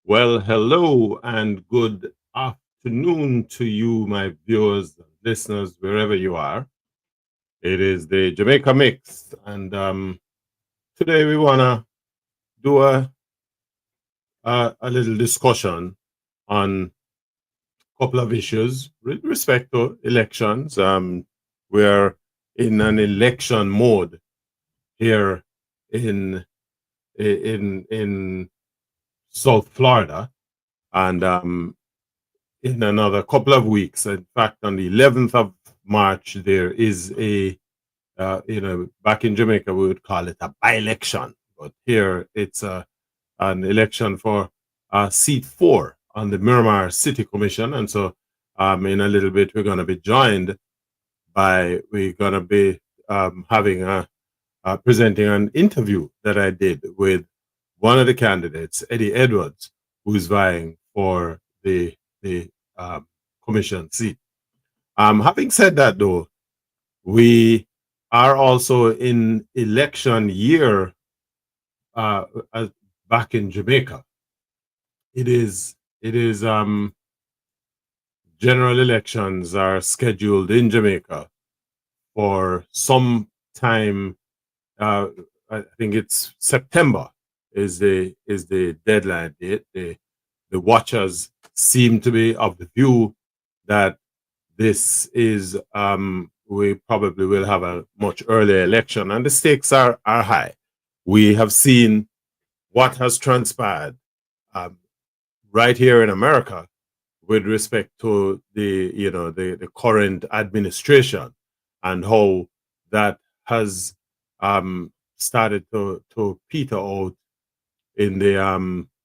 Well, hello and good afternoon to you, my viewers and listeners, wherever you are. It is the Jamaica Mix, and today we want to do a little discussion on a couple of issues with respect to elections. We're in an election mode here in in South Florida, and in another couple of weeks. In fact, on the 11th of March, there is back in Jamaica, we would call it a by-election. But here, it's an election for seat 4 on the Miramar City Commission. And so in a little bit, we're going to be joined we're going to be presenting an interview that I did with one of the candidates, Eddy Edwards, who's vying for the commission seat. Having said that, though, we are also in election year back in Jamaica. It is general elections are scheduled in Jamaica for some time. I think it's September is the deadline date. The watchers seem to be of the view that this is we probably will have a much earlier election, and the stakes are high. We have seen what has transpired right here in America with respect to the current administration and how that has started to peter out in the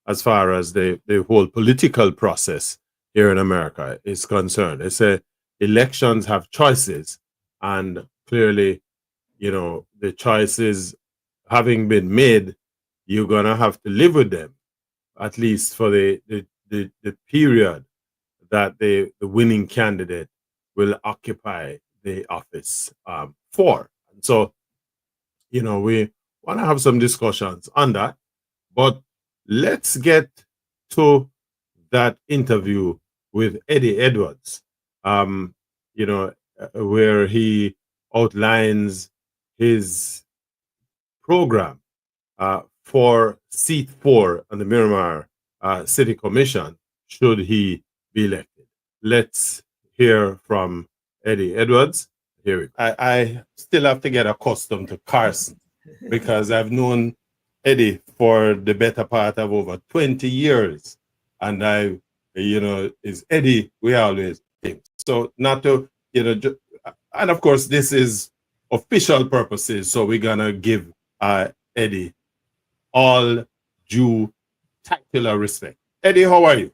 as far as the whole political process here in America is concerned. It's elections have choices, and clearly, the choices having been made, you're gonna have to live with them, at least for the period that the winning candidate will occupy the office for. And so, we want to have some discussions on that. But let's get to that interview with Eddy Edwards, where he outlines his program for seat 4 on the Miramar City Commission, should he be elected. Let's hear from Eddy Edwards. Here we go. I still have to get accustomed to Carson because I've known Eddy for the better part of over 20 years. And is Eddy, we always think. So not to, and of course, this is official purposes. So we're going to give Eddy all due tactile respect. Eddy, how are you?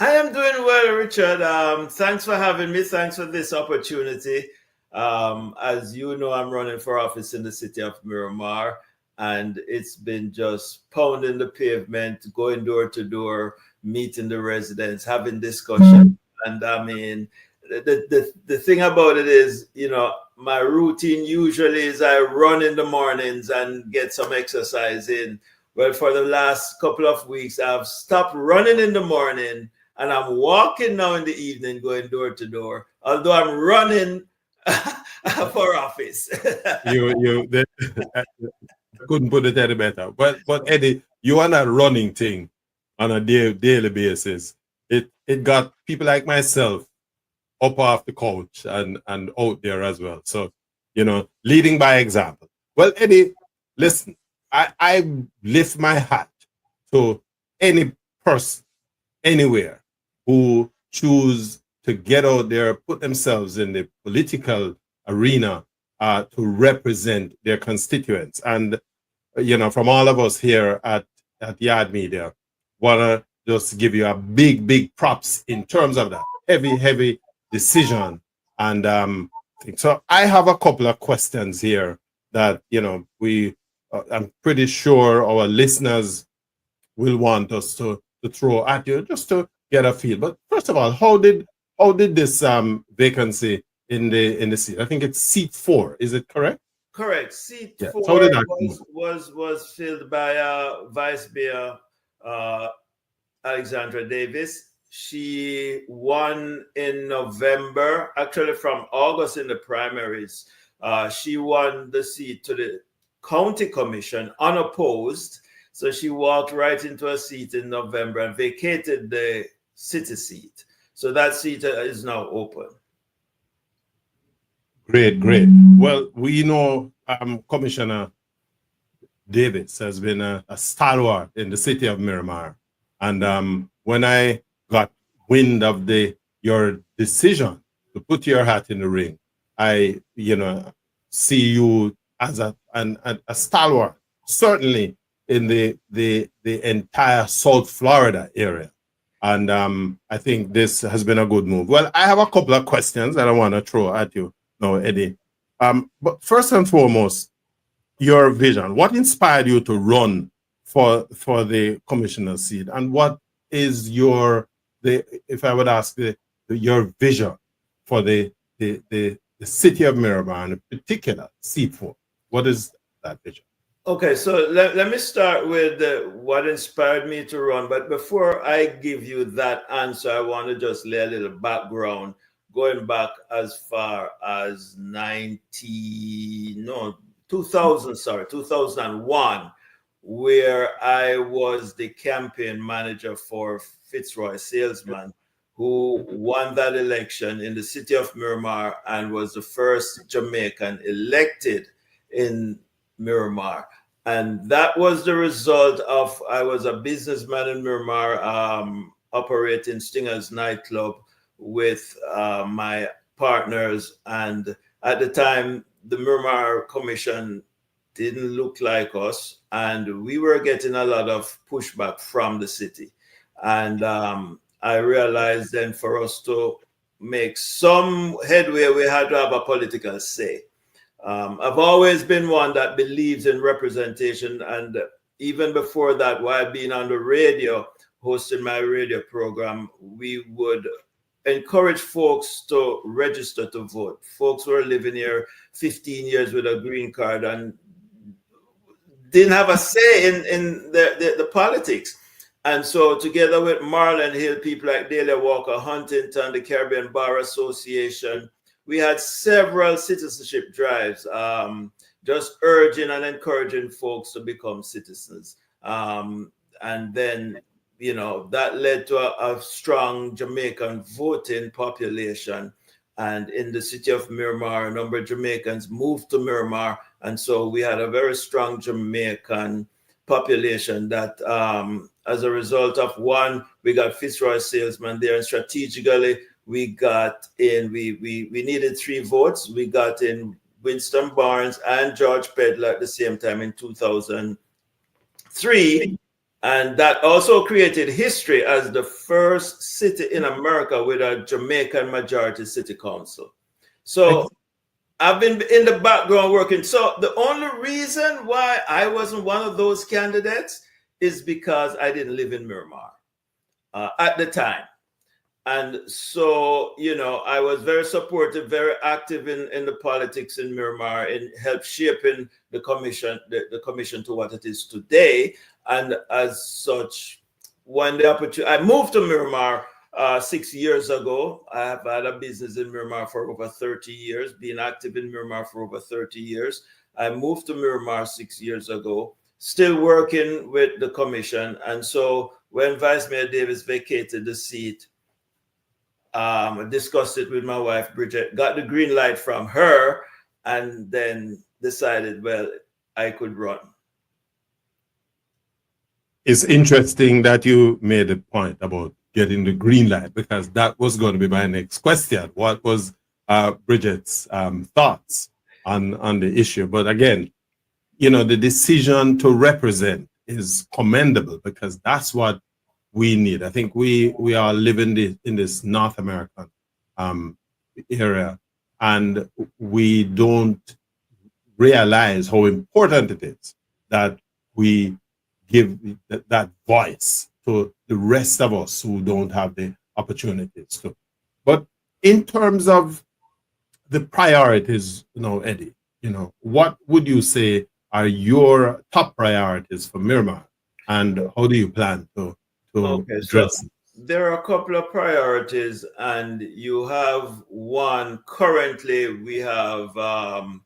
I am doing well, Richard. Thanks for having me. Thanks for this opportunity. As you know, I'm running for office in the city of Miramar, and it's been just pounding the pavement, going door to door, meeting the residents, having discussion. And I mean, the thing about it is, my routine usually is I run in the mornings and get some exercise in. Well, for the last couple of weeks, I've stopped running in the morning and I'm walking now in the evening, going door to door, although I'm running for office. I couldn't put it any better. But Eddy, you are not running thing on a daily basis. It got people like myself up off the couch and out there as well. So, leading by example. Well, Eddy, listen, I lift my hat to any person, anywhere, who choose to get out there, put themselves in the political arena to represent their constituents. And, from all of us here at Yard Media, want to just give you a big props in terms of that heavy decision. And so I have a couple of questions here that, I'm pretty sure our listeners will want us to throw at you just to get a feel. But first of all, how did this vacancy in the seat? I think it's seat 4. Is it correct? Correct. Seat Yeah. 4 So did was filled by Vice Mayor Alexandra Davis. She won in November, actually from August in the primaries. She won the seat to the county commission unopposed. So she walked right into a seat in November and vacated the city seat. So that seat is now open. Great, great. Well, we know Commissioner Davis has been a stalwart in the city of Miramar. And when I got wind of your decision to put your hat in the ring, I, see you as a stalwart, certainly in the entire South Florida area. And I think this has been a good move. Well, I have a couple of questions that I want to throw at you now, Eddie. But first and foremost, your vision. What inspired you to run for the commissioner seat, and what is if I would ask your vision for the city of Miramar, and in particular seat 4? What is that vision? Okay, so let me start with what inspired me to run. But before I give you that answer, I want to just lay a little background, going back as far as 2001, where I was the campaign manager for Fitzroy Salesman, who won that election in the city of Miramar and was the first Jamaican elected in Miramar. And that was the result of, I was a businessman in Miramar, operating Stinger's nightclub with my partners. And at the time, the Miramar Commission didn't look like us, and we were getting a lot of pushback from the city. And I realized then for us to make some headway, we had to have a political say. I've always been one that believes in representation, and even before that, while being on the radio, hosting my radio program, we would encourage folks to register to vote. Folks were living here 15 years with a green card and didn't have a say in the politics. And so together with Marlon Hill, people like Delia Walker Huntington, the Caribbean Bar Association, we had several citizenship drives, just urging and encouraging folks to become citizens. And then, that led to a strong Jamaican voting population. And in the city of Miramar, a number of Jamaicans moved to Miramar. And so we had a very strong Jamaican population that, as a result of one, we got Fitzroy Salesman there, and strategically, we got in, we needed 3 votes. We got in Winston Barnes and George Pedler at the same time in 2003. And that also created history as the first city in America with a Jamaican majority city council. So I've been in the background working. So the only reason why I wasn't one of those candidates is because I didn't live in Miramar at the time. And so, I was very supportive, very active in the politics in Miramar, and helped shaping the commission to what it is today. And as such, when the opportunity, I moved to Miramar 6 years ago. I have had a business in Miramar for over 30 years, been active in Miramar for over 30 years. I moved to Miramar 6 years ago, still working with the commission. And so when Vice Mayor Davis vacated the seat, I discussed it with my wife, Bridget, got the green light from her, and then decided, well, I could run. It's interesting that you made a point about getting the green light, because that was going to be my next question. What was Bridget's thoughts on the issue? But again, the decision to represent is commendable, because that's what we need. I think we are living in this North American area, and we don't realize how important it is that we give that voice to the rest of us who don't have the opportunities to. But in terms of the priorities, Eddie, what would you say are your top priorities for Miramar, and how do you plan to to Okay, so address it? there are a couple of priorities, and you have one. Currently, we have a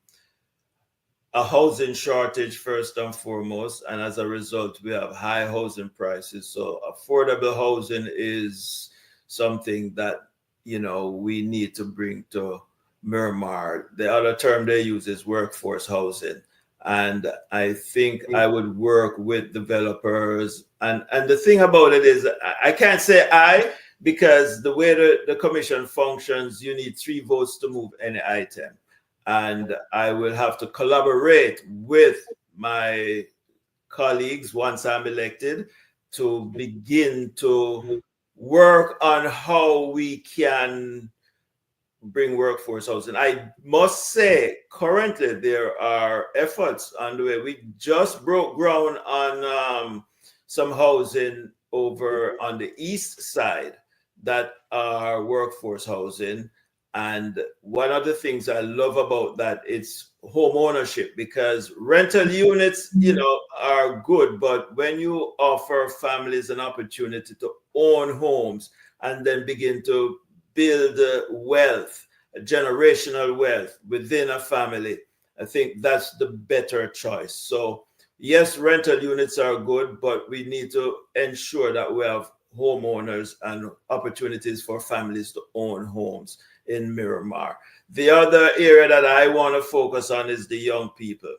housing shortage first and foremost, and as a result, we have high housing prices. So affordable housing is something that we need to bring to Miramar. The other term they use is workforce housing, and I think I would work with developers. And the thing about it is, I can't say I, because the way the commission functions, you need 3 votes to move any item, and I will have to collaborate with my colleagues once I'm elected to begin to work on how we can bring workforce housing. I must say, currently there are efforts underway. We just broke ground on some housing over on the east side that are workforce housing. And one of the things I love about that, it's home ownership, because rental units, are good, but when you offer families an opportunity to own homes and then begin to build wealth, generational wealth within a family, I think that's the better choice. So yes, rental units are good, but we need to ensure that we have homeowners and opportunities for families to own homes in Miramar. The other area that I want to focus on is the young people.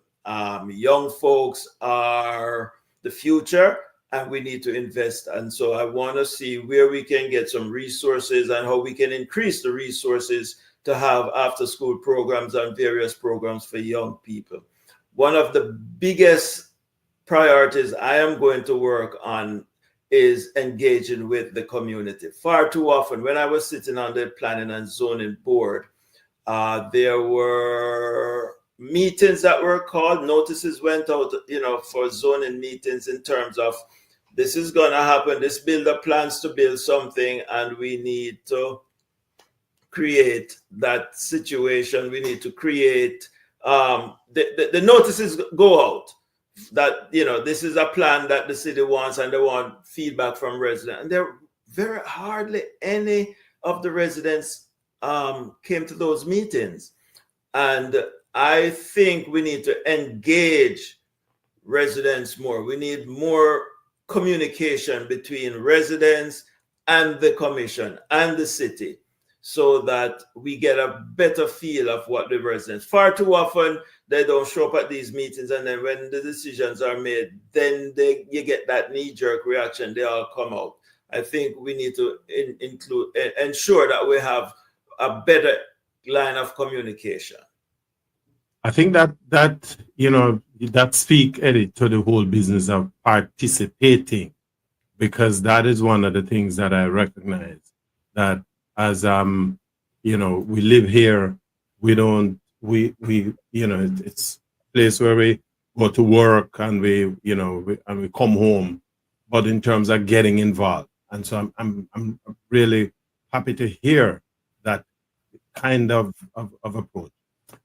Young folks are the future, and we need to invest. And so I want to see where we can get some resources and how we can increase the resources to have after school programs and various programs for young people. One of the biggest priorities I am going to work on is engaging with the community. Far too often, when I was sitting on the planning and zoning board, there were meetings that were called, notices went out, for zoning meetings in terms of this is going to happen, this builder plans to build something, and we need to create that situation. We need to create the notices go out that this is a plan that the city wants, and they want feedback from residents, and there very hardly any of the residents came to those meetings. And I think we need to engage residents more. We need more communication between residents and the commission and the city, so that we get a better feel of what the residents. Far too often, they don't show up at these meetings, and then when the decisions are made, then you get that knee-jerk reaction. They all come out. I think we need to ensure that we have a better line of communication. I think that speak, Eddie, to the whole business of participating, because that is one of the things that I recognize, that as we live here, it's a place where we go to work and we come home, but in terms of getting involved. And so I'm really happy to hear that kind of approach.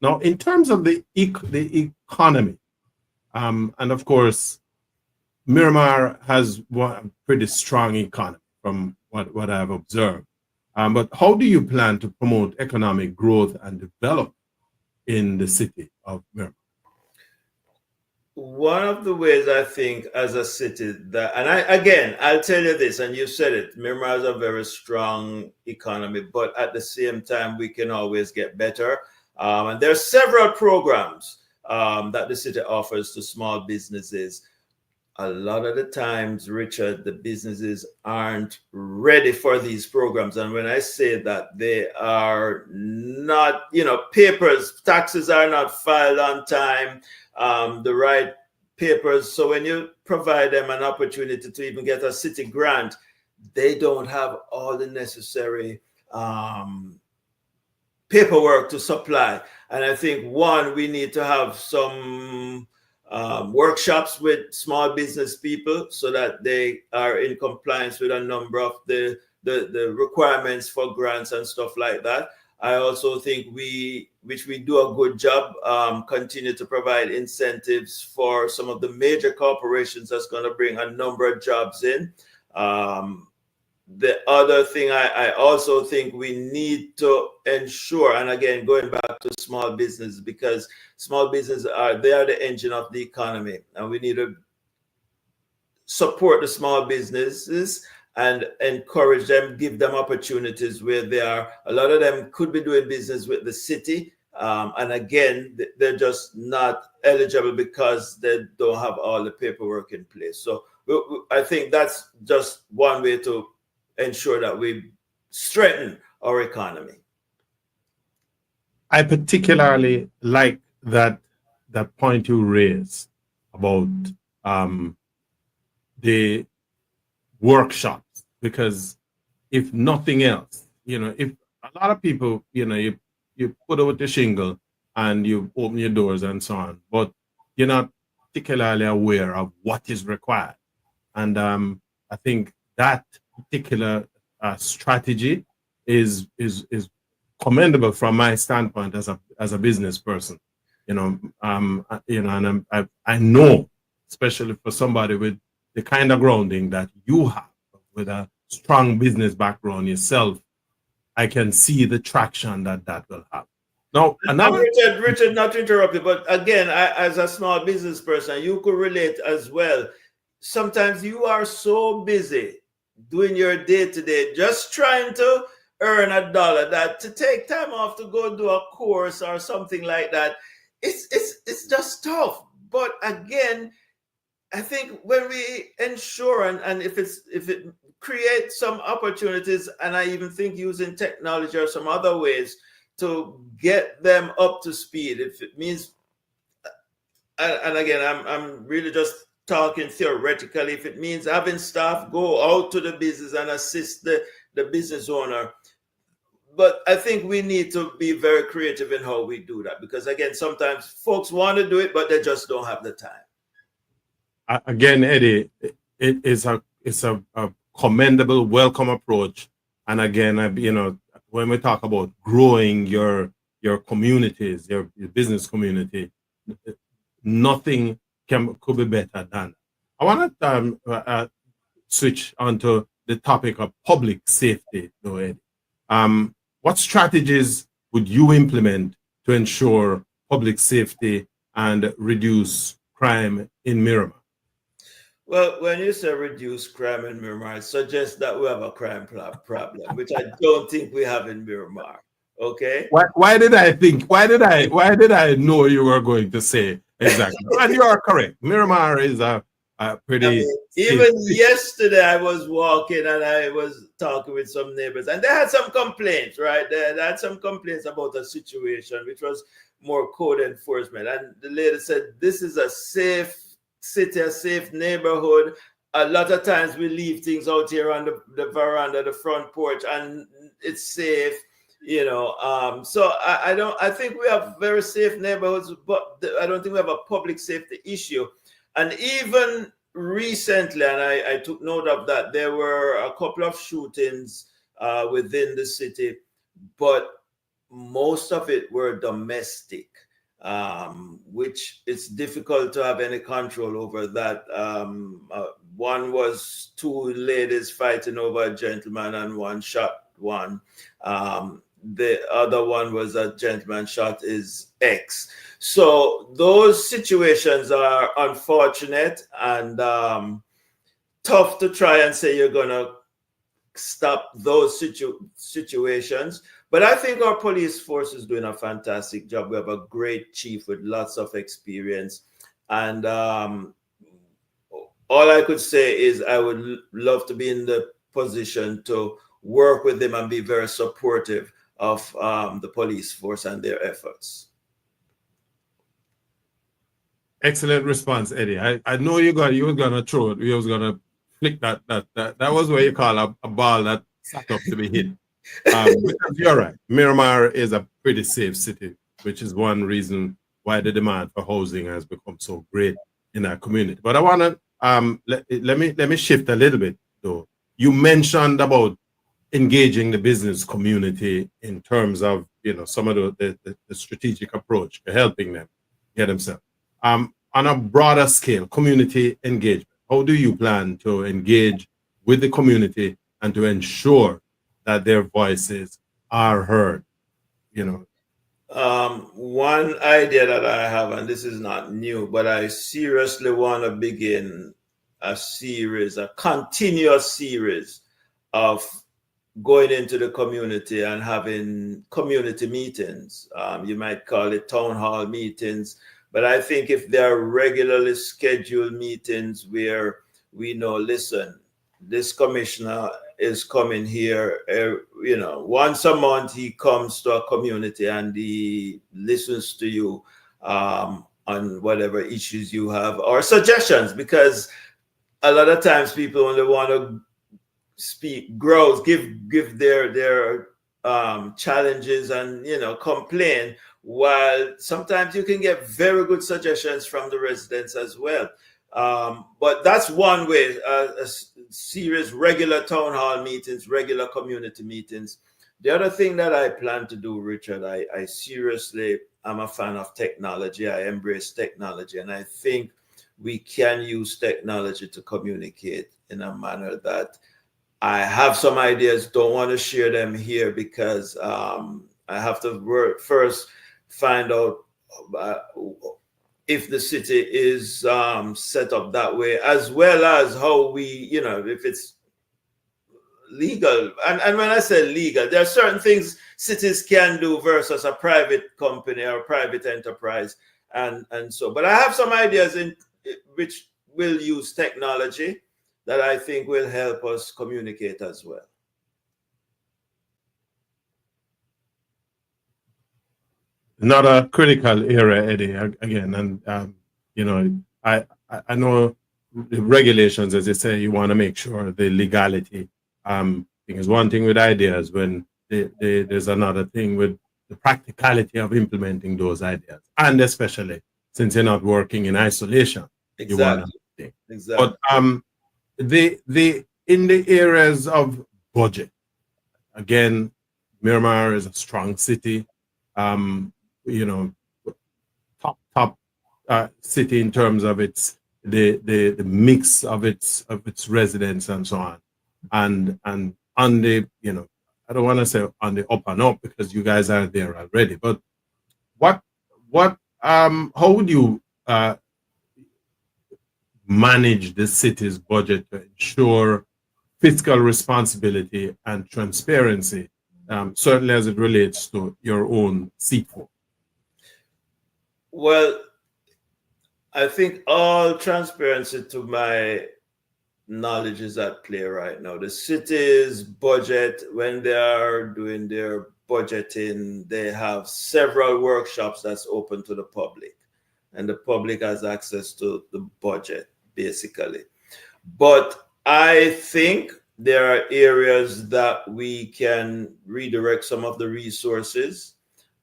Now, in terms of the economy, and of course, Miramar has one pretty strong economy from what I've observed. But how do you plan to promote economic growth and development in the city of Miramar? One of the ways I think as a city that, and I'll tell you this, and you said it, Miramar has a very strong economy, but at the same time, we can always get better. And there are several programs that the city offers to small businesses. A lot of the times, Richard, the businesses aren't ready for these programs. And when I say that, they are not, taxes are not filed on time, the right papers. So when you provide them an opportunity to even get a city grant, they don't have all the necessary paperwork to supply. And I think, we need to have some workshops with small business people so that they are in compliance with a number of the requirements for grants and stuff like that. I also think which we do a good job, continue to provide incentives for some of the major corporations that's going to bring a number of jobs in. The other thing I also think we need to ensure, and again, going back to small business, because small businesses they are the engine of the economy, and we need to support the small businesses and encourage them, give them opportunities where they are. A lot of them could be doing business with the city. And again, they're just not eligible because they don't have all the paperwork in place. So I think that's just one way to ensure that we strengthen our economy. I particularly like that point you raised about the workshops, because if nothing else, if a lot of people, you put out the shingle and you open your doors and so on, but you're not particularly aware of what is required. And I think that particular strategy is commendable from my standpoint as a business person. And I know, especially for somebody with the kind of grounding that you have, with a strong business background yourself, I can see the traction that will have. Now, Richard, not to interrupt you, but again, as a small business person, you could relate as well. Sometimes you are so busy doing your day-to-day, just trying to earn a dollar, that to take time off to go do a course or something like that, it's just tough. But again, I think when we ensure and if it creates some opportunities, and I even think using technology or some other ways to get them up to speed, if it means, and again, I'm really just talking theoretically, if it means having staff go out to the business and assist the business owner. But I think we need to be very creative in how we do that, because again, sometimes folks want to do it, but they just don't have the time. Again, Eddie, it's a commendable, welcome approach. And again, when we talk about growing your communities, your business community, nothing could be better than. I want to switch onto the topic of public safety, though, Eddie. What strategies would you implement to ensure public safety and reduce crime in Miramar? Well, when you say reduce crime in Miramar, it suggests that we have a crime problem, which I don't think we have in Miramar. Okay. Why did I know you were going to say exactly? And you are correct. Miramar is a pretty. Even yesterday, I was walking and I was talking with some neighbors, and they had some complaints, right? They had some complaints about a situation which was more code enforcement. And the lady said, "This is a safe city, a safe neighborhood. A lot of times we leave things out here on the veranda, the front porch, and it's safe." So I think we have very safe neighborhoods, but I don't think we have a public safety issue. And even recently, and I took note of that, there were a couple of shootings within the city, but most of it were domestic, which it's difficult to have any control over that. One was two ladies fighting over a gentleman and one shot one. The other one was a gentleman shot his ex. So those situations are unfortunate and tough to try and say you're going to stop those situations. But I think our police force is doing a fantastic job. We have a great chief with lots of experience. And all I could say is I would love to be in the position to work with them and be very supportive of the police force and their efforts. Excellent response, Eddie. I know you were gonna throw it. You was gonna flick that was what you call a ball that sat up to be hit. Because you're right. Miramar is a pretty safe city, which is one reason why the demand for housing has become so great in our community. But I wanna let me shift a little bit though. You mentioned about engaging the business community in terms of some of the strategic approach to helping them get themselves. On a broader scale, community engagement. How do you plan to engage with the community and to ensure that their voices are heard, you know. One idea that I have, and this is not new, but I seriously want to begin a series, a continuous series of going into the community and having community meetings. You might call it town hall meetings, but I think if there are regularly scheduled meetings where we know, listen, this commissioner is coming here, once a month he comes to a community and he listens to you on whatever issues you have or suggestions, because a lot of times people only want to speak, growth, give their challenges and complain, while sometimes you can get very good suggestions from the residents as well. But that's one way, a series, regular town hall meetings, regular community meetings. The other thing that I plan to do, Richard, I seriously am a fan of technology. I embrace technology, and I think we can use technology to communicate in a manner that I have some ideas, don't want to share them here because I have to first find out if the city is set up that way, as well as how we, if it's legal. And when I say legal, there are certain things cities can do versus a private company or a private enterprise. And so, but I have some ideas in which will use technology that I think will help us communicate as well. Not a critical area, Eddie, again. And, I know the regulations, as you say, you want to make sure the legality. Because one thing with ideas, when there's another thing with the practicality of implementing those ideas. And especially since you're not working in isolation. Exactly. You want to exactly. But the in the areas of budget, again, Miramar is a strong city, top city in terms of its the mix of its residents and so on, and on the I don't want to say on the up and up because you guys are there already, but how would you manage the city's budget to ensure fiscal responsibility and transparency, certainly as it relates to your own seatful? Well, I think all transparency to my knowledge is at play right now. The city's budget, when they are doing their budgeting, they have several workshops that's open to the public, and the public has access to the budget, basically. But I think there are areas that we can redirect some of the resources.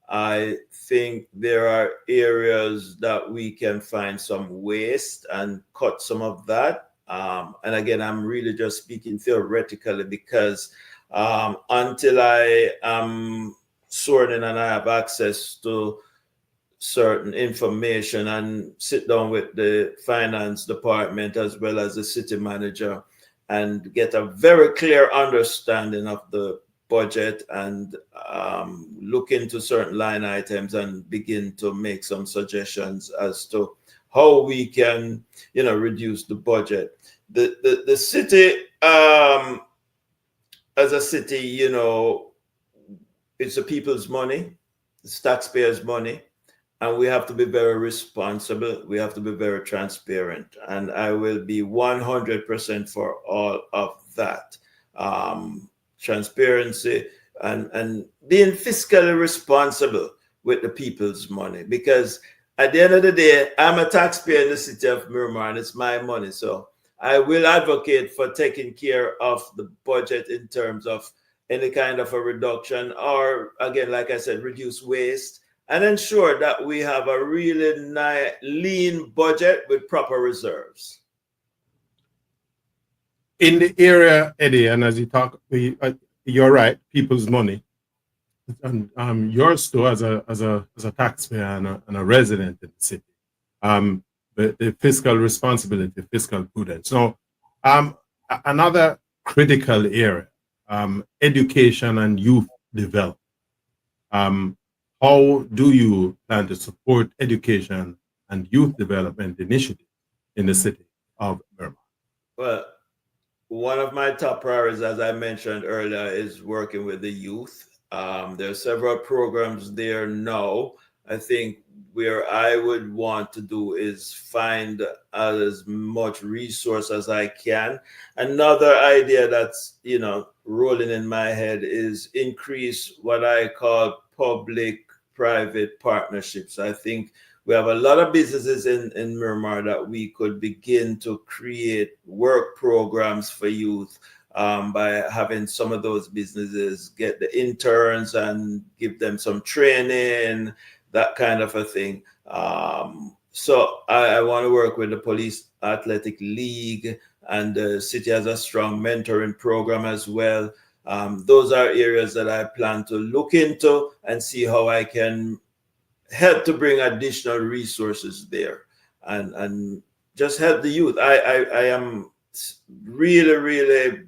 I think there are areas that we can find some waste and cut some of that. And again, I'm really just speaking theoretically because until I am sworn in and I have access to certain information and sit down with the finance department as well as the city manager and get a very clear understanding of the budget and look into certain line items and begin to make some suggestions as to how we can, reduce the budget. The city, as a city, it's the people's money, it's taxpayers' money, and we have to be very responsible. We have to be very transparent, and I will be 100% for all of that. Transparency and being fiscally responsible with the people's money, because at the end of the day, I'm a taxpayer in the city of Miramar and it's my money. So I will advocate for taking care of the budget in terms of any kind of a reduction, or again, like I said, reduce waste and ensure that we have a really nice, lean budget with proper reserves. In the area, Eddie, and as you talk, you're right, people's money, and yours too, as a taxpayer and a resident in the city, the fiscal responsibility, fiscal prudence. So, another critical area, education and youth development. How do you plan to support education and youth development initiatives in the city of Miramar? Well, one of my top priorities, as I mentioned earlier, is working with the youth. There are several programs there now. I think where I would want to do is find as much resource as I can. Another idea that's, rolling in my head is increase what I call public-private partnerships. I think we have a lot of businesses in Miramar that we could begin to create work programs for youth, by having some of those businesses get the interns and give them some training, that kind of a thing. So I want to work with the Police Athletic League, and the city has a strong mentoring program as well. Those are areas that I plan to look into and see how I can help to bring additional resources there, and just help the youth. I am really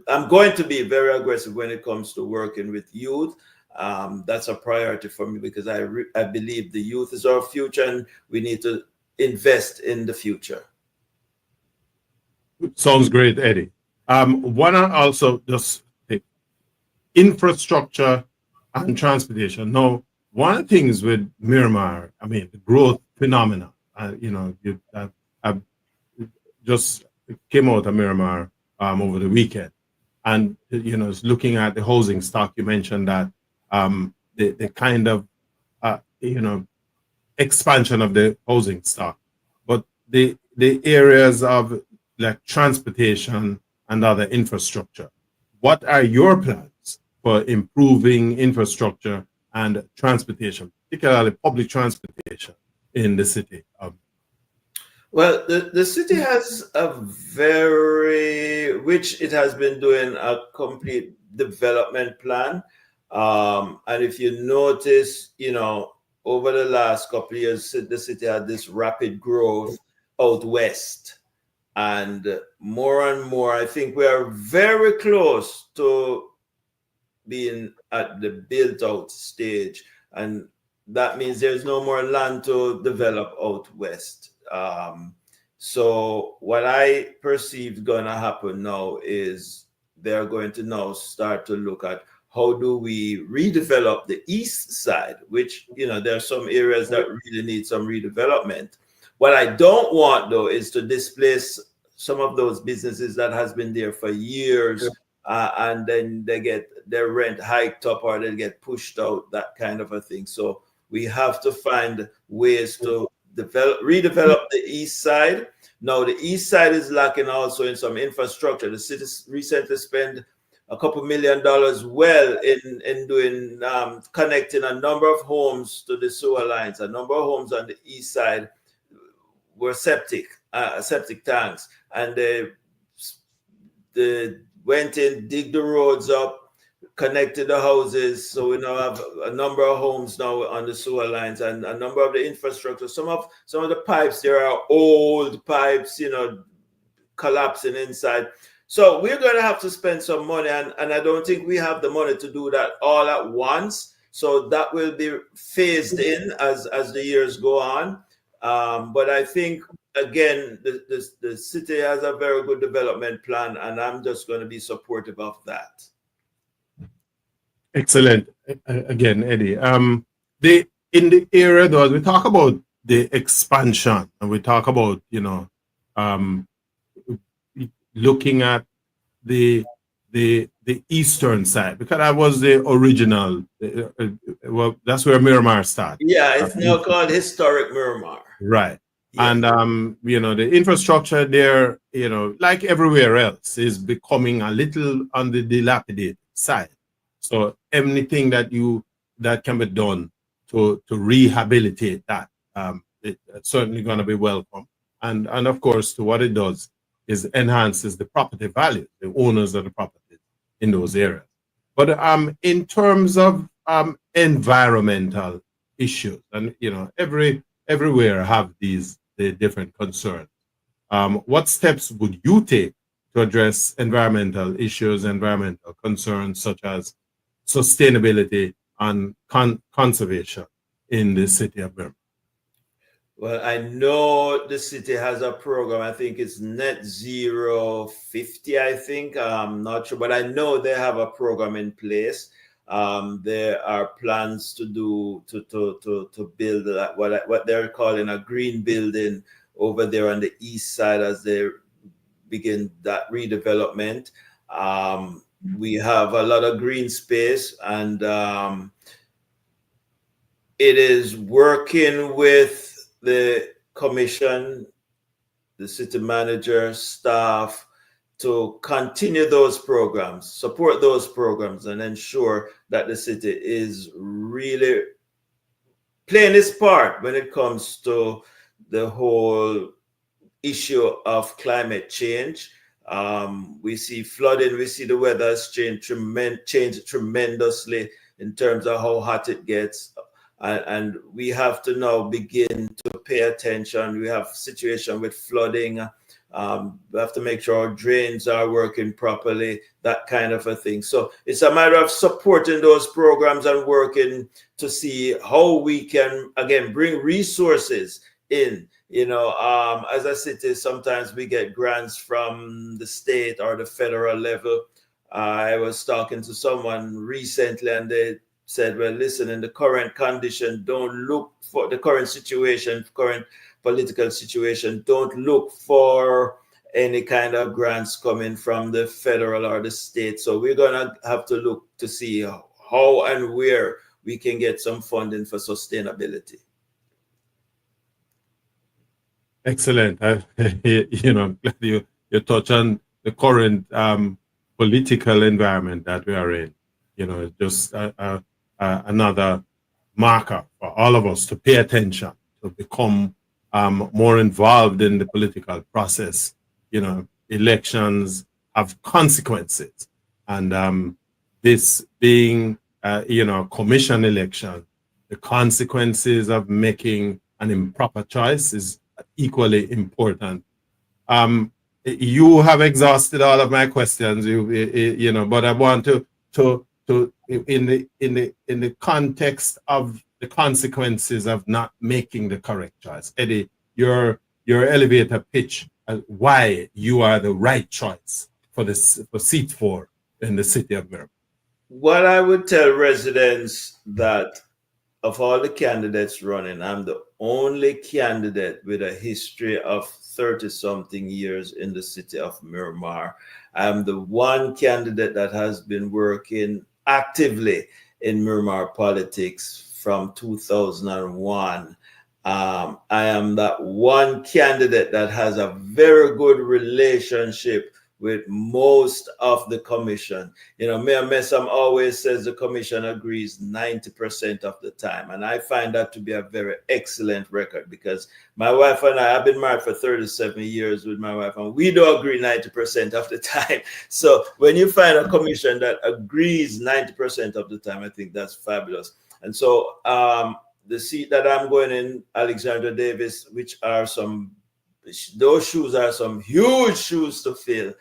I'm going to be very aggressive when it comes to working with youth. That's a priority for me, because I believe the youth is our future, and we need to invest in the future. Sounds great, Eddie. Wanna also just take infrastructure and transportation. Now, one of the things with Miramar, I mean, the growth phenomena. I just came out of Miramar over the weekend, and looking at the housing stock. You mentioned that the kind of expansion of the housing stock, but the areas of like transportation and other infrastructure. What are your plans for improving infrastructure and transportation, particularly public transportation in the city? Well, the city has a which it has been doing a complete development plan. And if you notice, over the last couple of years, the city had this rapid growth out west. And more, I think we are very close to being at the built out stage. And that means there's no more land to develop out west. So what I perceive gonna happen now is they're going to now start to look at how do we redevelop the east side, which, there are some areas that really need some redevelopment. What I don't want, though, is to displace some of those businesses that has been there for years, and then they get their rent hiked up or they get pushed out, that kind of a thing. So we have to find ways to redevelop the east side. Now, the east side is lacking also in some infrastructure. The city recently spent a couple $1 million well in doing connecting a number of homes to the sewer lines. A number of homes on the east side were septic tanks, and they went in, dig the roads up, connected the houses. So we now have a number of homes now on the sewer lines, and a number of the infrastructure. Some of the pipes there are old pipes, collapsing inside. So we're going to have to spend some money, and I don't think we have the money to do that all at once. So that will be phased in as the years go on. But I think, again, the city has a very good development plan, and I'm just going to be supportive of that. Excellent. Again, Eddie. In the area, though, as we talk about the expansion, and we talk about looking at the eastern side, because that was the original. Well, that's where Miramar started. Yeah, it's now called historic Miramar. Right. Yeah. And the infrastructure there, like everywhere else, is becoming a little on the dilapidated side. So anything that can be done to rehabilitate that, it's certainly going to be welcome. And of course, to what it does is enhances the property value, the owners of the property in those areas. But in terms of environmental issues, and everywhere have the different concerns. What steps would you take to address environmental issues, environmental concerns such as sustainability and conservation in the city of Miramar? Well, I know the city has a program. I think it's Net Zero 50, I think. I'm not sure, but I know they have a program in place. There are plans to build what they're calling a green building over there on the east side as they begin that redevelopment. We have a lot of green space, and it is working with the commission, the city manager, staff, to continue those programs, support those programs, and ensure that the city is really playing its part when it comes to the whole issue of climate change. We see flooding, we see the weather has changed tremendously in terms of how hot it gets. And we have to now begin to pay attention. We have situation with flooding. We have to make sure our drains are working properly, that kind of a thing. So it's a matter of supporting those programs and working to see how we can, again, bring resources in. As a city, sometimes we get grants from the state or the federal level. I was talking to someone recently, and they said, well, listen, in the current condition, don't look for the current situation, current political situation, don't look for any kind of grants coming from the federal or the state. So we're going to have to look to see how and where we can get some funding for sustainability. Excellent. I'm glad you touch on the current political environment that we are in. Just another marker for all of us to pay attention, to become more involved in the political process. Elections have consequences, and this being a commission election, the consequences of making an improper choice is equally important. You have exhausted all of my questions, but I want to in the context of the consequences of not making the correct choice. Eddy, your elevator pitch why you are the right choice for seat 4 in the city of Miramar. What I would tell residents that of all the candidates running, I'm the only candidate with a history of 30-something years in the city of Miramar. I'm the one candidate that has been working actively in Miramar politics from 2001. I am that one candidate that has a very good relationship with most of the commission. Mayor Messam always says the commission agrees 90% of the time. And I find that to be a very excellent record, because my wife and I have been married for 37 years with my wife, and we do agree 90% of the time. So when you find a commission that agrees 90% of the time, I think that's fabulous. And so the seat that I'm going in, Alexandra Davis, those shoes are some huge shoes to fill,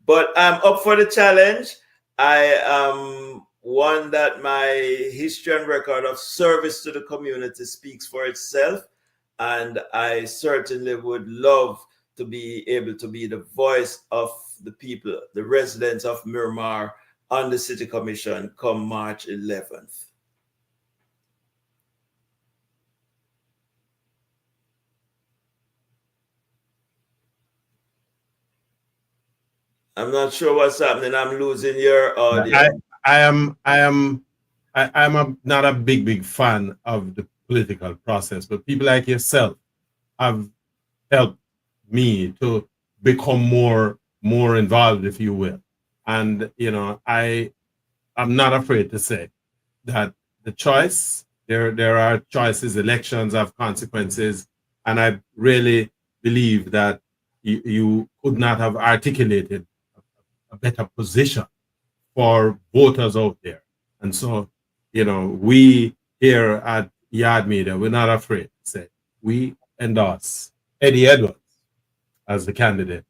but I'm up for the challenge. I am one that my history and record of service to the community speaks for itself, and I certainly would love to be able to be the voice of the people, the residents of Miramar, on the City Commission come March 11th. I'm not sure what's happening. I'm losing your audio. I'm not a big fan of the political process, but people like yourself have helped me to become more involved, if you will. And I'm not afraid to say that the choice, there are choices, elections have consequences, and I really believe that you could not have articulated a better position for voters out there. And so, we here at Yard Media, we're not afraid to say we endorse Eddy Edwards as the candidate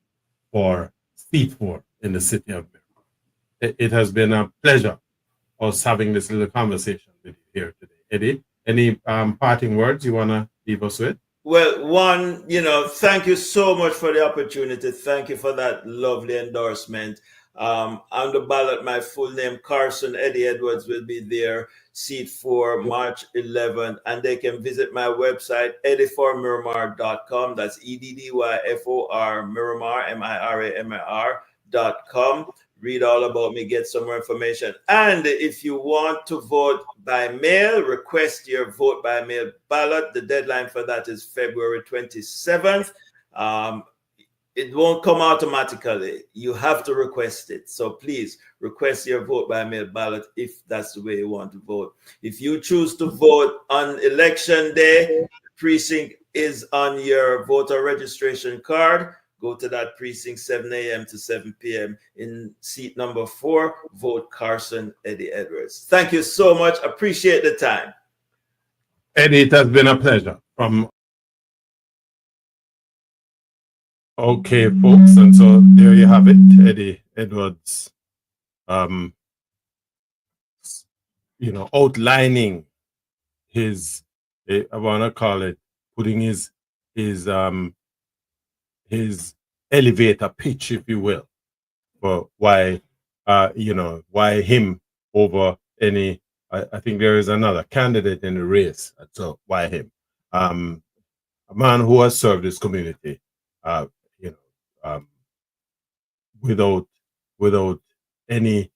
for seat 4 in the city of Miramar. It has been a pleasure us having this little conversation with you here today. Eddy, any parting words you want to leave us with? Well, one, thank you so much for the opportunity. Thank you for that lovely endorsement. On the ballot, my full name, Carson Eddy Edwards, will be there, seat 4, March 11th. And they can visit my website, eddyformiramar.com. That's EDDYFOR Miramar, MIRAMAR.com. Read all about me, get some more information. And if you want to vote by mail, request your vote by mail ballot. The deadline for that is February 27th. It won't come automatically. You have to request it. So please request your vote by mail ballot if that's the way you want to vote. If you choose to vote on election day, the precinct is on your voter registration card. Go to that precinct 7 a.m. to 7 p.m. in seat number 4. Vote Carson Eddy Edwards. Thank you so much. Appreciate the time. Eddy, it has been a pleasure. Okay, folks, and so there you have it, Eddy Edwards, outlining his, I want to call it, putting his elevator pitch, if you will, for why him over any. I think there is another candidate in the race, so why him? A man who has served his community, without any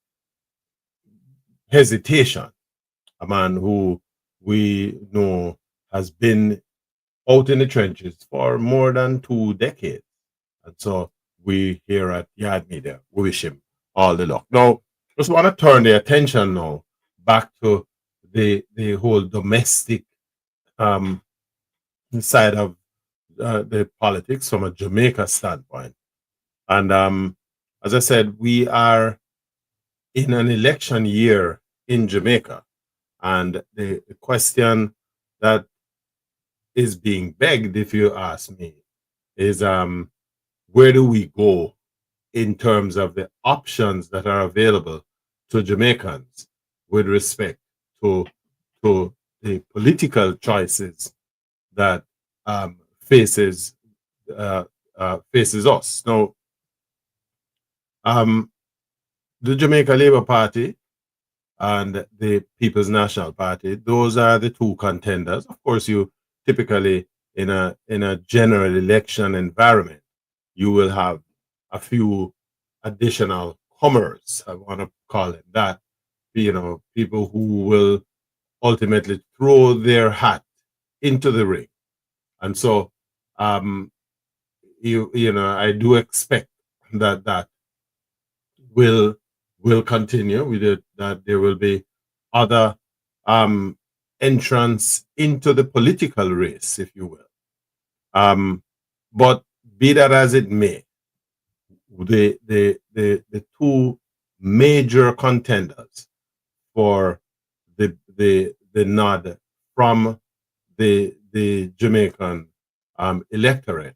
hesitation. A man who we know has been out in the trenches for more than 2 decades. And so we here at Yard Media, we wish him all the luck. Now, just want to turn the attention now back to the whole domestic side of the politics from a Jamaica standpoint. And as I said, we are in an election year in Jamaica. And the question that is being begged, if you ask me, is where do we go in terms of the options that are available to Jamaicans with respect to the political choices that faces us. Now, the Jamaica Labour Party and the People's National Party, those are the two contenders. Of course, you typically in a general election environment, you will have a few additional comers, I want to call it that, people who will ultimately throw their hat into the ring. And so I do expect that will continue with it, that there will be other entrance into the political race, if you will. But be that as it may, the two major contenders for the nod from the Jamaican electorate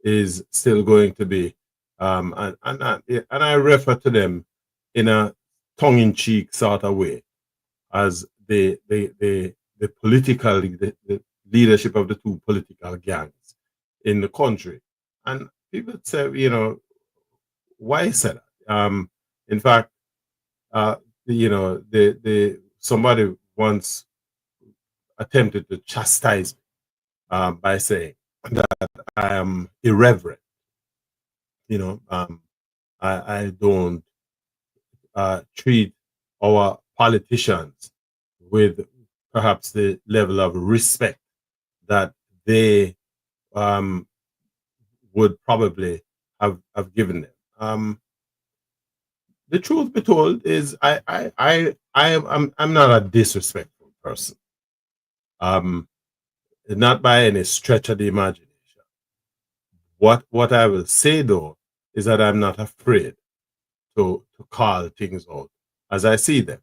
is still going to be and I refer to them in a tongue-in-cheek sort of way as the political the leadership of the two political gangs in the country. And people say, why say that? In fact, somebody once attempted to chastise me by saying that I am irreverent. I don't treat our politicians with perhaps the level of respect that they would probably have given them. The truth be told is I'm not a disrespectful person. Not by any stretch of the imagination. What I will say though is that I'm not afraid to call things out as I see them.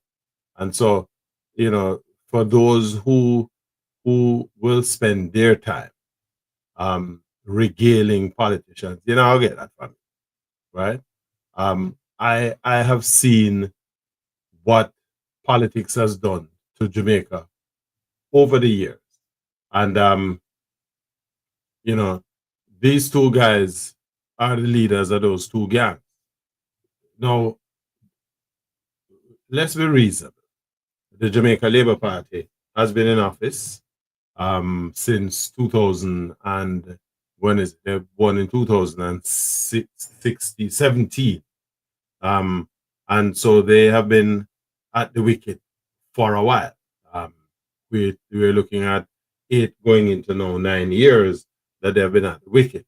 And so, for those who will spend their time regaling politicians, I'll get that from me, right? I have seen what politics has done to Jamaica over the years. And you know, these two guys are the leaders of those two gangs. Now, let's be reasonable. The Jamaica Labour Party has been in office since 2000 and when is it? They won in 2017. And so they have been at the wicket for a while. We're looking at 8 going into now 9 years that they've been at the wicket.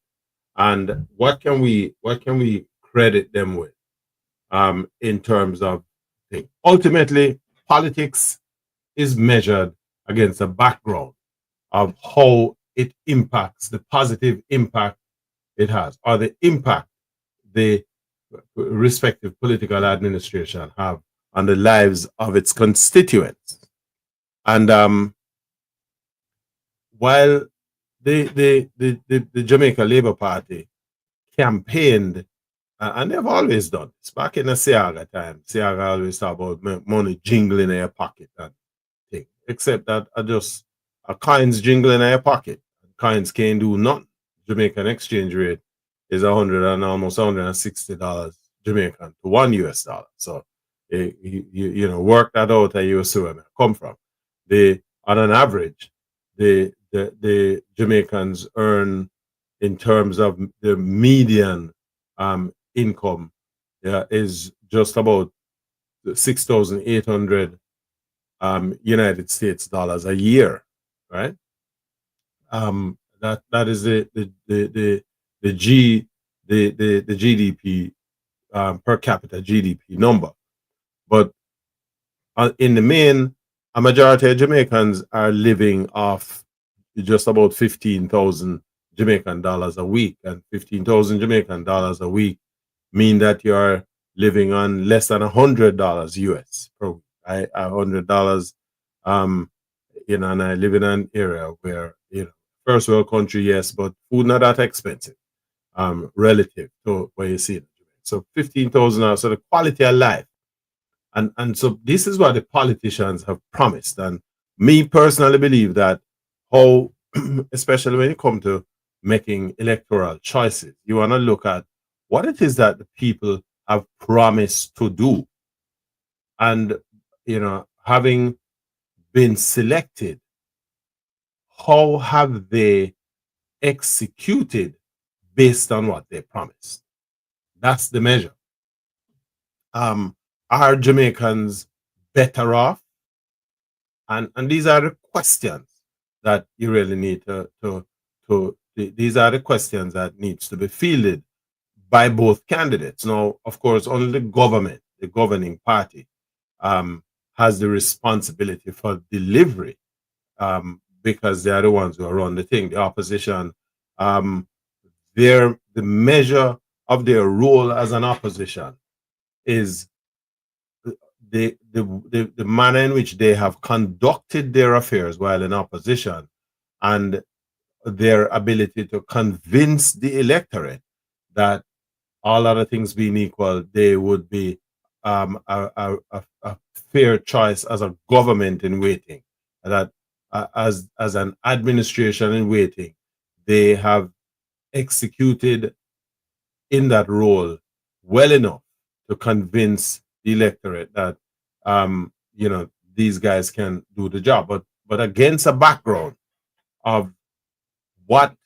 And what can we credit them with in terms of things? Ultimately, politics is measured against a background of how it impacts, the positive impact it has, or the impact the respective political administration have on the lives of its constituents. And while the Jamaica Labour Party campaigned, and they've always done this. Back in the Seaga time, Seaga always talk about money jingling in your pocket and thing. Except that just a coins jingling in your pocket. Coins can't do nothing. Jamaican exchange rate is almost $160 Jamaican to $1 US. So you know, work that out and you see where it come from. On an average, the Jamaicans earn, in terms of the median income, is just about 6,800 United States dollars a year, right? That is the GDP per capita GDP number. But in the main, a majority of Jamaicans are living off just about 15,000 Jamaican dollars a week, and 15,000 Jamaican dollars a week mean that you're living on less than $100 US per week. $100, you know, and I live in an area where, you know, first world country, yes, but food not that expensive, relative to where you see it. So 15,000, so the quality of life. And so this is what the politicians have promised. And me personally believe that how, especially when you come to making electoral choices, you want to look at what it is that the people have promised to do. And, you know, having been selected, how have they executed based on what they promised? That's the measure. Are Jamaicans better off? And these are the questions that you really need these are the questions that needs to be fielded by both candidates. Now, of course, only the government, the governing party, has the responsibility for delivery, because they are the ones who are on the thing. The opposition, the measure of their role as an opposition is the manner in which they have conducted their affairs while in opposition, and their ability to convince the electorate that, all other things being equal, they would be a fair choice as a government in waiting, that as an administration in waiting, they have executed in that role well enough to convince the electorate that you know, these guys can do the job. But against a background of what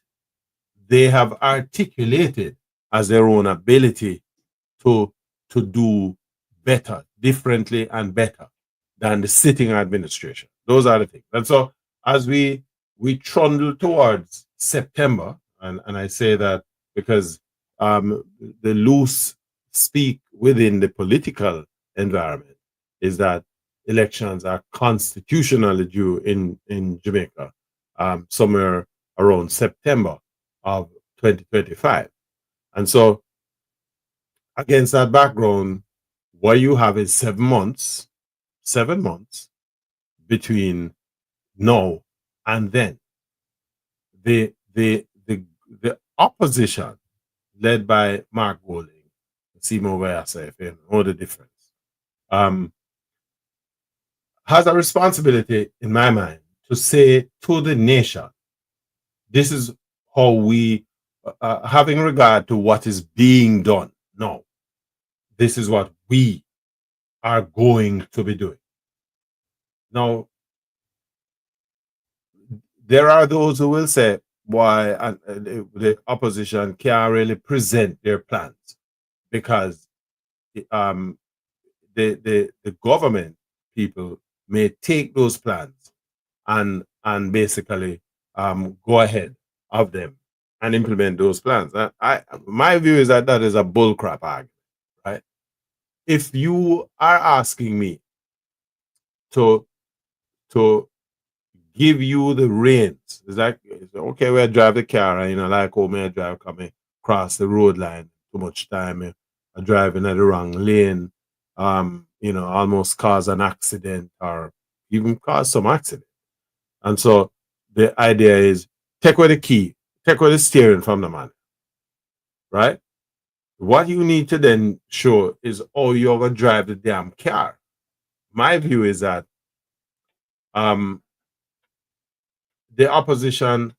they have articulated as their own ability to do better, differently and better than the sitting administration. Those are the things. And so as we trundle towards September, and I say that because the loose speak within the political environment is that elections are constitutionally due in Jamaica somewhere around September of 2025. And so against that background, what you have is 7 months between now and then. The opposition, led by Mark Golding, See more where I say, you know the difference. Has a responsibility, in my mind, to say to the nation, this is how we, having regard to what is being done. No, this is what we are going to be doing. Now, there are those who will say, why the opposition can't really present their plans because the government people may take those plans and basically go ahead of them and implement those plans. My view is that is a bullcrap argument, right? If you are asking me to give you the reins, it's like, okay, we drive the car, and like how me I drive coming across the road line too much time, I driving at the wrong lane, almost cause an accident or even cause some accident. And so the idea is take away the key, take away the steering from the man, right? What you need to then show is how you're going to drive the damn car. My view is that the opposition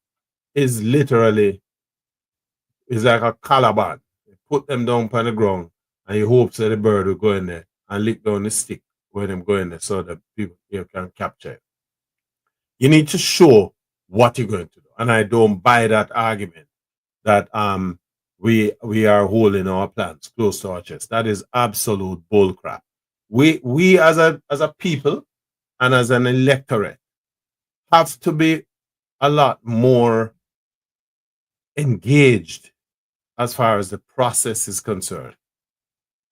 is literally like a Caliban. You put them down on the ground and you hope that the bird will go in there and lick down the stick when them go in there so that people here can capture it. You need to show what you're going to do. And I don't buy that argument that we are holding our plans close to our chest. That is absolute bullcrap. We as a people and as an electorate have to be a lot more engaged as far as the process is concerned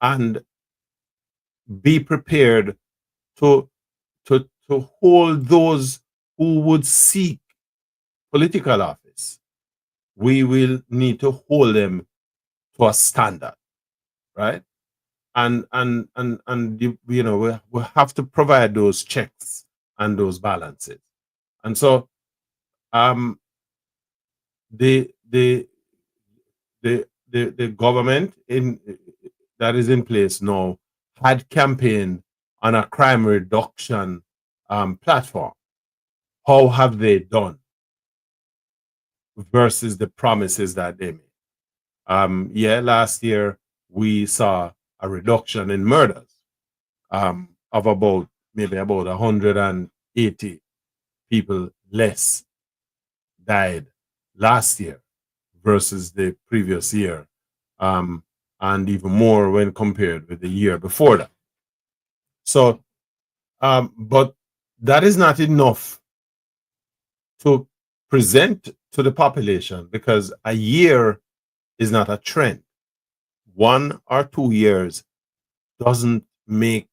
and be prepared to hold those who would seek political office. We will need to hold them to a standard, right? And we have to provide those checks and those balances. And so the government that is in place now had campaigned on a crime reduction platform. How have they done versus the promises that they made? Last year we saw a reduction in murders of maybe about 180 people less died last year versus the previous year, and even more when compared with the year before that. So, but that is not enough to present to the population because a year is not a trend. 1 or 2 years doesn't make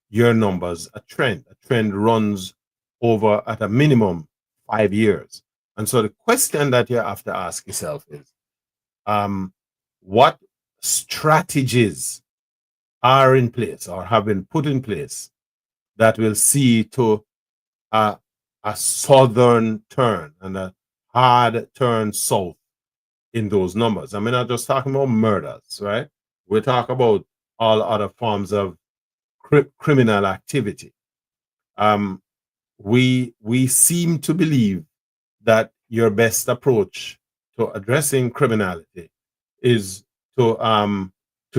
your numbers a trend. A trend runs over at a minimum 5 years. And so the question that you have to ask yourself is, what strategies are in place or have been put in place that will see to a southern turn and a hard turn south in those numbers? I mean, I'm not just talking about murders, right? We talk about all other forms of criminal activity. We seem to believe that your best approach to addressing criminality is to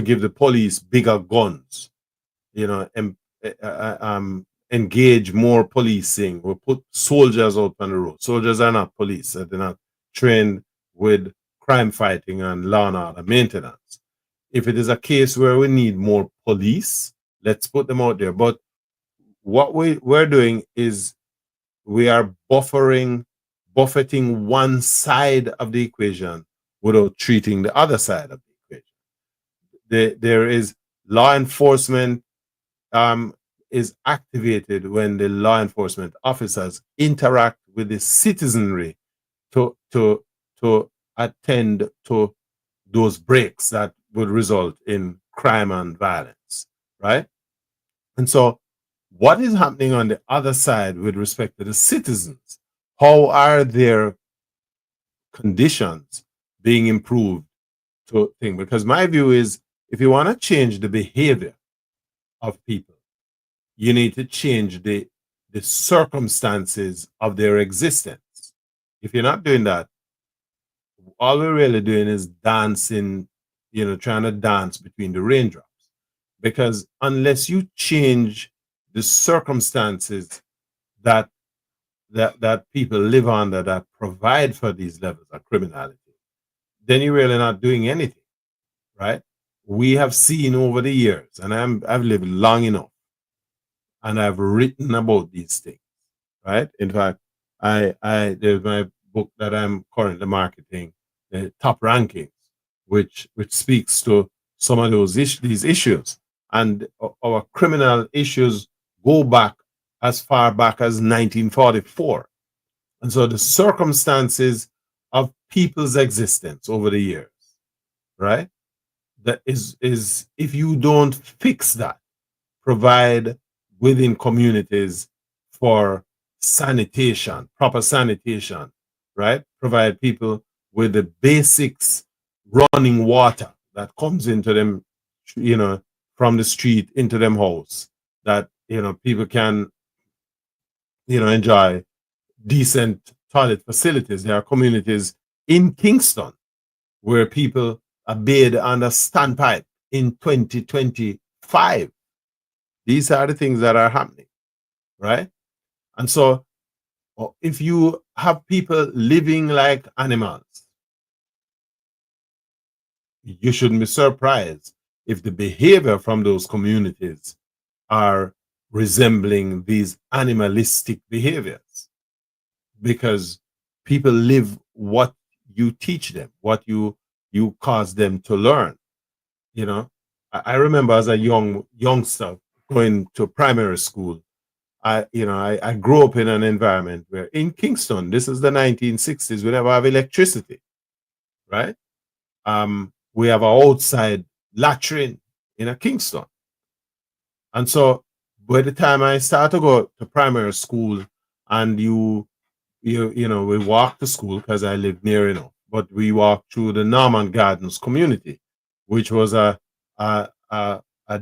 give the police bigger guns, engage more policing. We'll put soldiers out on the road. Soldiers are not police. They're not trained with crime fighting and law and order maintenance. If it is a case where we need more police, let's put them out there. But what we're doing is we are buffeting one side of the equation without treating the other side of the equation. There is law enforcement is activated when the law enforcement officers interact with the citizenry to attend to those breaks that would result in crime and violence, right? And so what is happening on the other side with respect to the citizens? How are their conditions being improved to think? Because my view is if you want to change the behavior of people, you need to change the circumstances of their existence. If you're not doing that, all we're really doing is dancing, trying to dance between the raindrops. Because unless you change the circumstances that that people live under that provide for these levels of criminality, then you're really not doing anything, right? We have seen over the years, and I've lived long enough, and I've written about these things, right? In fact, there's my book that I'm currently marketing, the top rankings, which speaks to some of these issues, and our criminal issues go back as far back as 1944, and so the circumstances of people's existence over the years, right? That is if you don't fix that, provide within communities for sanitation, proper sanitation, right? Provide people with the basics, running water that comes into them, from the street into them house, that, people can, enjoy decent toilet facilities. There are communities in Kingston where people are bathed under standpipe in 2025. These are the things that are happening, right? And so if you have people living like animals, you shouldn't be surprised if the behavior from those communities are resembling these animalistic behaviors, because people live what you teach them, what you cause them to learn. I remember as a youngster going to primary school. I grew up in an environment where in Kingston, this is the 1960s, we never have electricity, right? We have an outside latrine in a Kingston. And so by the time I started to go to primary school, and we walk to school because I live near enough, but we walked through the Norman Gardens community, which was a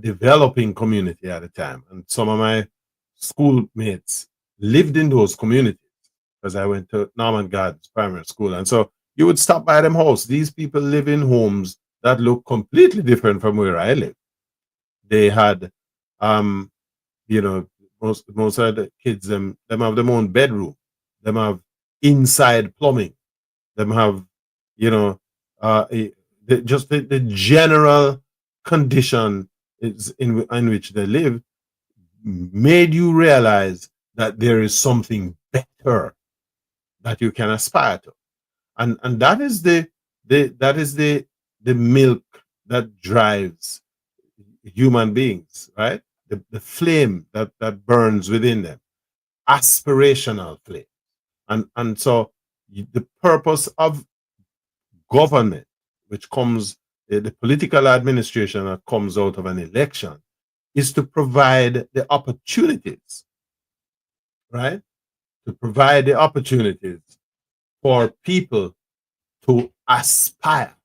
developing community at the time. And some of my schoolmates lived in those communities because I went to Norman Gardens Primary School. And so you would stop by them house. These people live in homes that look completely different from where I live. They had, most of the kids, them have their own bedroom. Them have inside plumbing. Them have, just the general condition is in which they live made you realize that there is something better that you can aspire to, and that is the milk that drives human beings, right? The flame that burns within them, aspirational flame, and so the purpose of government, which comes the political administration that comes out of an election, is to provide the opportunities, right? To provide the opportunities for people to aspire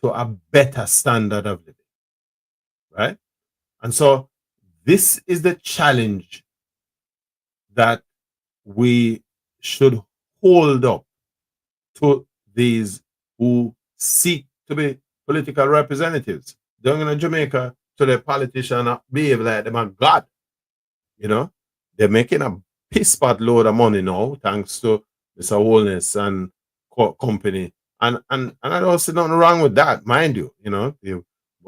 to a better standard of living, right? And so this is the challenge that we should hold up to these who seek to be political representatives. Down in Jamaica, to the politician behave like them a god. They're making a piss pot load of money now, thanks to Mr. Holness and company. And I don't see nothing wrong with that, mind you. The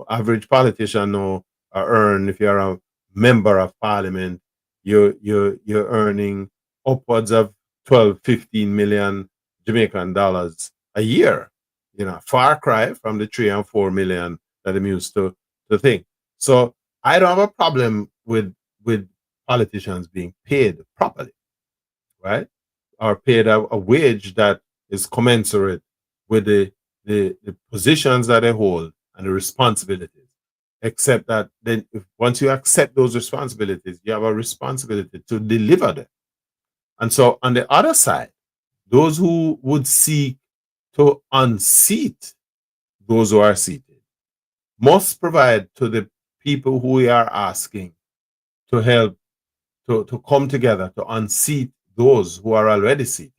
average politician now earn, if you're a member of parliament, you're earning upwards of 12, 15 million Jamaican dollars a year. Far cry from the 3 and 4 million that I'm used to think. So I don't have a problem with politicians being paid properly, right? Or paid a wage that is commensurate with the positions that they hold and the responsibilities. Except that then once you accept those responsibilities, you have a responsibility to deliver them. And so on the other side, those who would seek to unseat those who are seated, must provide to the people who we are asking to help to come together to unseat those who are already seated.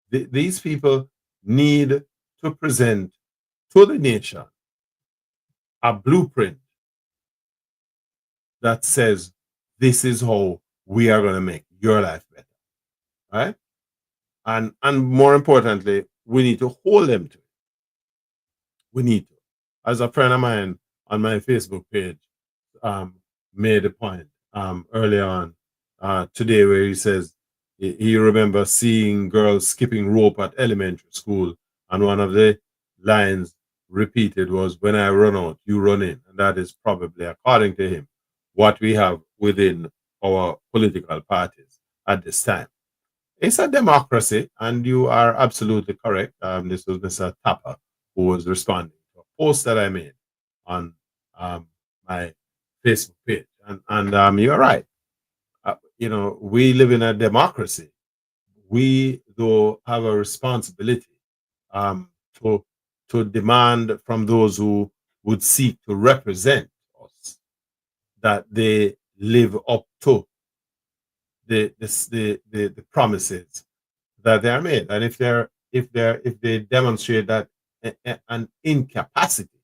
These people need to present to the nation a blueprint that says this is how we are going to make your life better, right? And more importantly, we need to hold them to it. We need to. As a friend of mine on my Facebook page made a point early on today where he says he remembers seeing girls skipping rope at elementary school, and one of the lines repeated was, "When I run out, you run in." And that is probably, according to him, what we have within our political parties at this time. It's a democracy, and you are absolutely correct. This was Mr. Tapper who was responding to a post that I made on my Facebook page, and you're right. We live in a democracy. We, though, have a responsibility to demand from those who would seek to represent us that they live up to the promises that they are made, and if they demonstrate that an incapacity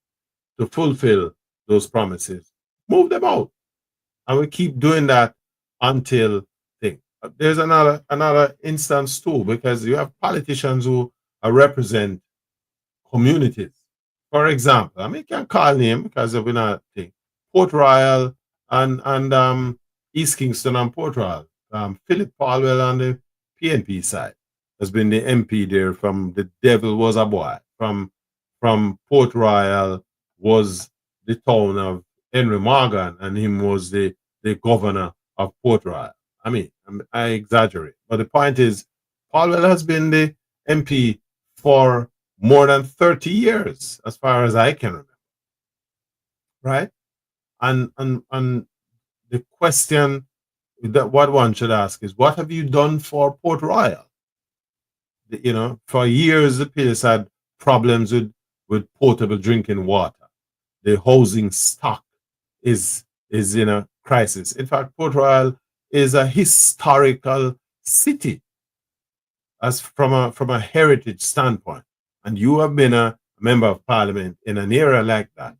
to fulfill those promises, move them out, and we keep doing that until thing. There's another instance too, because you have politicians who represent communities. For example, I mean, you can call name because we're not thing. Port Royal and East Kingston and Port Royal. Philip Palwell on the PNP side has been the MP there from The Devil Was a Boy. From Port Royal was the town of Henry Morgan, and him was the governor of Port Royal. I mean, I exaggerate, but the point is, Palwell has been the MP for more than 30 years, as far as I can remember. Right? And the question that what one should ask is, what have you done for Port Royal? For years the place had problems with potable drinking water. The housing stock is in a crisis. In fact, Port Royal is a historical city as from a heritage standpoint. And you have been a member of parliament in an era like that,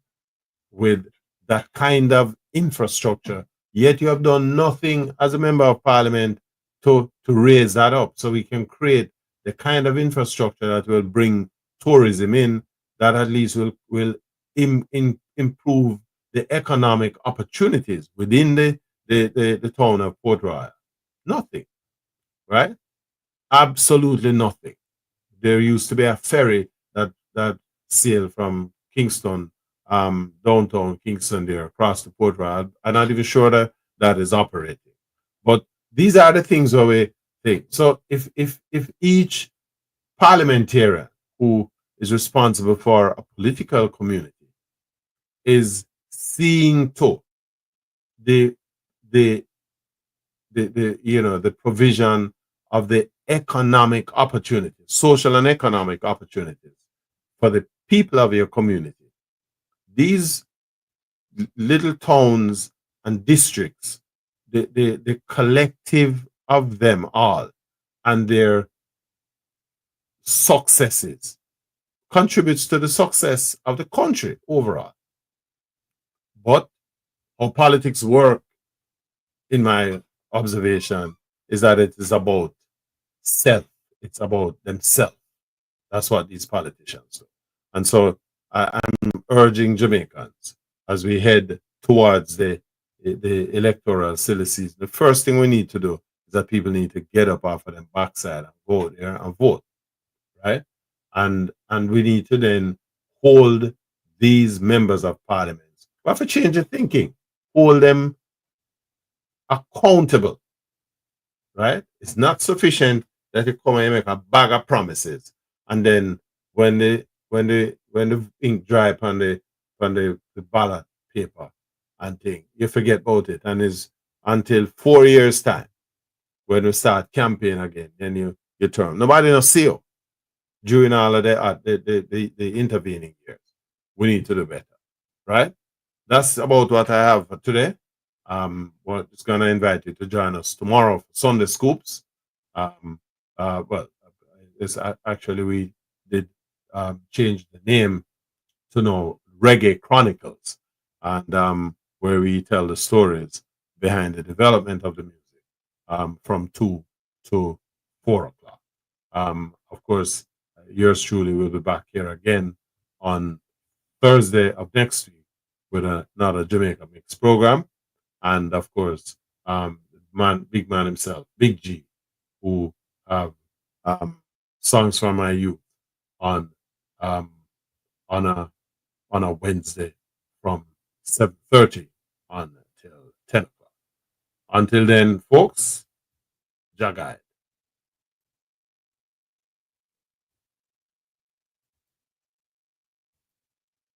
with that kind of infrastructure, yet you have done nothing as a member of parliament to raise that up so we can create the kind of infrastructure that will bring tourism in, that at least will improve the economic opportunities within the town of Port Royal. Nothing, right? Absolutely nothing. There used to be a ferry that sailed from Kingston, downtown Kingston there, across the Port Royal. I'm not even sure that is operating. But these are the things where we think. So if each parliamentarian who is responsible for a political community is seeing to the provision of the economic opportunities, social and economic opportunities for the people of your community, these little towns and districts, the collective of them all and their successes contributes to the success of the country overall. But how politics work, in my observation, is that it is about self. It's about themselves. That's what these politicians do. And so I'm urging Jamaicans, as we head towards the electoral silly season, the first thing we need to do is that people need to get up off of them backside and vote here and vote, right? And we need to then hold these members of parliament. We have to change the thinking, hold them accountable, right? It's not sufficient that you come and make a bag of promises, and then when the ink dry upon the ballot paper and thing, you forget about it, and it's until 4 years time when we start campaign again, then you turn. Nobody will see you during all of the intervening years. We need to do better. right? That's about what I have for today. We're just going to invite you to join us tomorrow for Sunday Scoops. Well, it's actually we did change the name to know Reggae Chronicles, and where we tell the stories behind the development of the music from 2 to 4 o'clock. Of course, yours truly will be back here again on Thursday of next week with another Jamaica Mix program. And of course, big man himself, Big G, who have songs from my youth on um, on a Wednesday from 7:30 on till 10 o'clock. Until then, folks, Jagai.